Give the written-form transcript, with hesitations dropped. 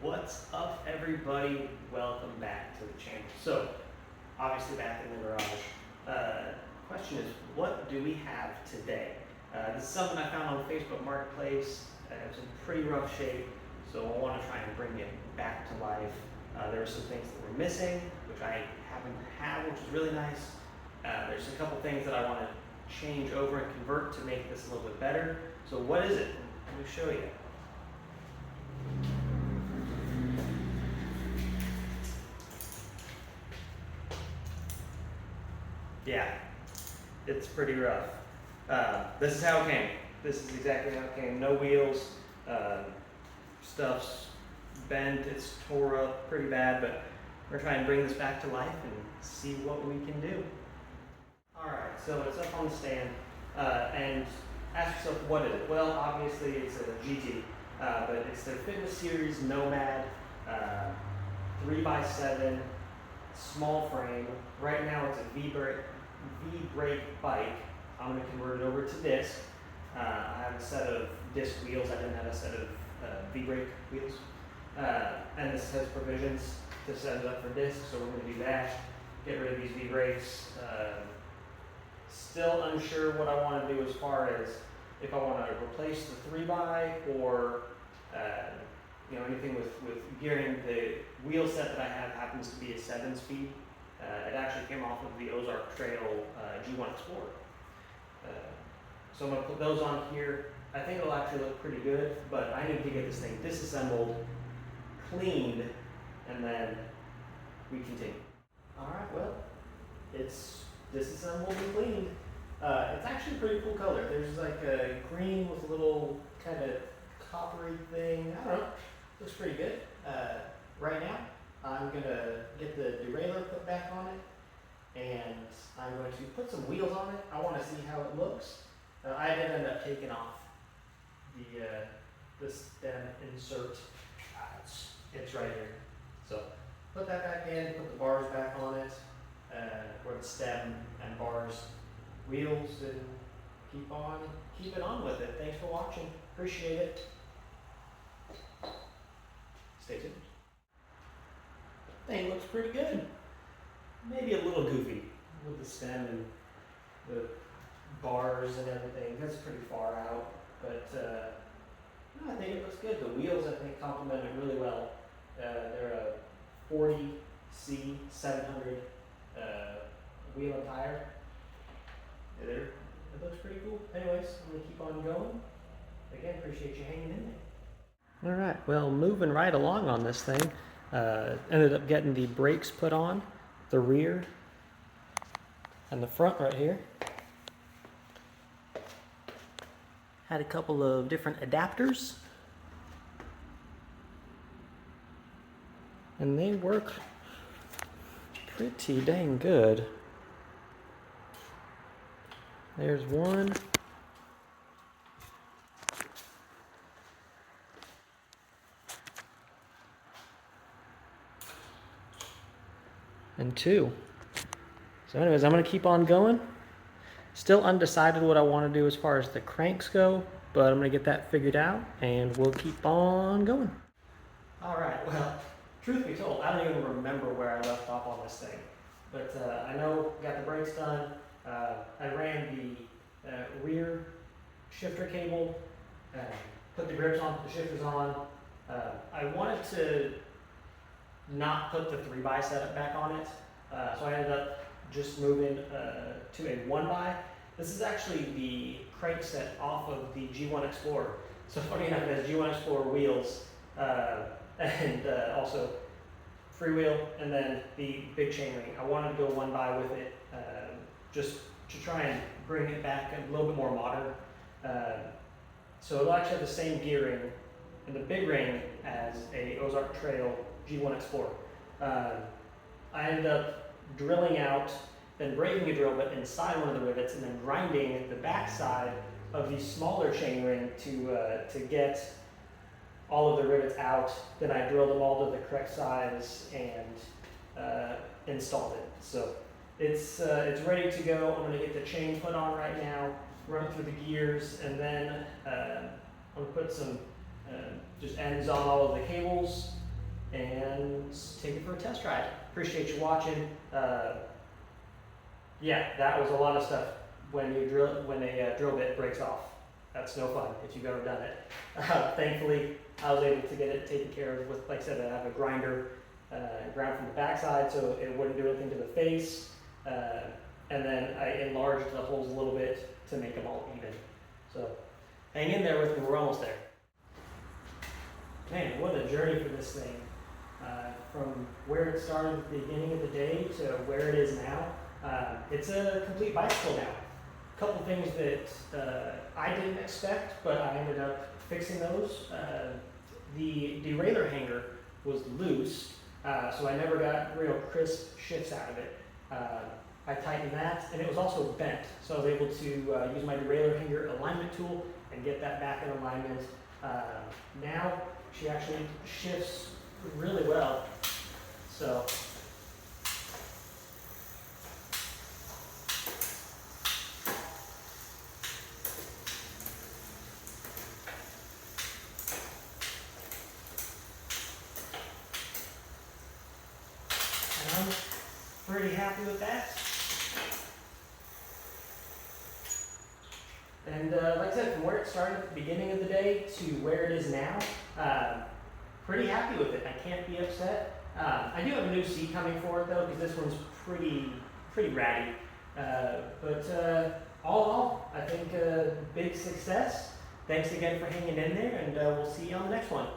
What's up, everybody? Welcome back to the channel. So, obviously back in the garage. Question is, what do we have today? This is something I found on Facebook Marketplace. It's in pretty rough shape, so I want to try and bring it back to life. There are some things that were missing, which I happen to have, which is really nice. There's a couple things that I want to change over and convert to make this a little bit better. So what is it? Let me show you. Yeah, it's pretty rough. This is how it came. This is exactly how it came. No wheels, stuff's bent, it's tore up pretty bad, but we're trying to bring this back to life and see what we can do. Alright, so it's up on the stand, and ask yourself, what is it? Well, obviously it's a GT, but it's their fitness series Nomad, 3x7, small frame. Right now it's a V-brake bike. I'm going to convert it over to disc. I have a set of disc wheels. I didn't have a set of V-brake wheels. And this has provisions to set it up for disc, so we're going to do that. Get rid of these V-brakes. Still unsure what I want to do as far as if I want to replace the 3x or anything with gearing. The wheel set that I have happens to be a 7-speed. It actually came off of the Ozark Trail G1 Explorer. So I'm going to put those on here. I think it'll actually look pretty good, but I need to get this thing disassembled, cleaned, and then we continue. Alright, well, it's disassembled and cleaned. It's actually a pretty cool color. There's like a green with a little kind of coppery thing. I don't know. Looks pretty good. Right now, I'm going to get the derailleur put back on it, and I'm going to put some wheels on it. I want to see how it looks. I did end up taking off the stem insert. It's right here. So put that back in, put the bars back on it, or the stem and bars, wheels, and keep it on with it. Thanks for watching. Appreciate it. Stay tuned. Thing looks pretty good. Maybe a little goofy with the stem and the bars and everything. That's pretty far out, but no, I think it looks good. The wheels, I think, complement it really well. They're a 40C 700 wheel and tire. It looks pretty cool. Anyways, I'm gonna keep on going. Again, appreciate you hanging in there. All right, well, moving right along on this thing. Ended up getting the brakes put on, the rear and the front right here. Had a couple of different adapters, and they work pretty dang good. There's one. And two. So anyways, I'm going to keep on going. Still undecided what I want to do as far as the cranks go, but I'm going to get that figured out, and we'll keep on going. Alright, well, truth be told, I don't even remember where I left off on this thing. But I know got the brakes done. I ran the rear shifter cable, put the grips on, the shifters on. I wanted to not put the 3x setup back on it, so I ended up just moving to a 1x. This is actually the crank set off of the G1 Explorer. So funny enough, it has G1 Explorer wheels and also freewheel, and then the big chainring. I wanted to go 1x with it, just to try and bring it back a little bit more modern. So it'll actually have the same gearing and the big ring as a Ozark Trail G1 Explorer. I ended up drilling out, then breaking a drill bit inside one of the rivets, and then grinding the back side of the smaller chainring to get all of the rivets out. Then I drilled them all to the correct size and installed it. So it's ready to go. I'm going to get the chain put on right now, run through the gears, and then I'm going to put some just ends on all of the cables, test ride. Appreciate you watching. Yeah, that was a lot of stuff when a drill bit breaks off. That's no fun if you've ever done it. Thankfully, I was able to get it taken care of with, like I said, I have a grinder, ground from the backside so it wouldn't do anything to the face. And then I enlarged the holes a little bit to make them all even. So hang in there with me, we're almost there. Man, what a journey for this thing. From where it started at the beginning of the day to where it is now. It's a complete bicycle now. A couple things that I didn't expect, but I ended up fixing those. The derailleur hanger was loose, so I never got real crisp shifts out of it. I tightened that, and it was also bent, so I was able to use my derailleur hanger alignment tool and get that back in alignment. Now she actually shifts really well. So I'm pretty happy with that. And like I said, from where it started at the beginning of the day to where it is now, pretty happy with it. I can't be upset. I do have a new seat coming for it though, because this one's pretty ratty. But all in all, I think big success. Thanks again for hanging in there, and we'll see you on the next one.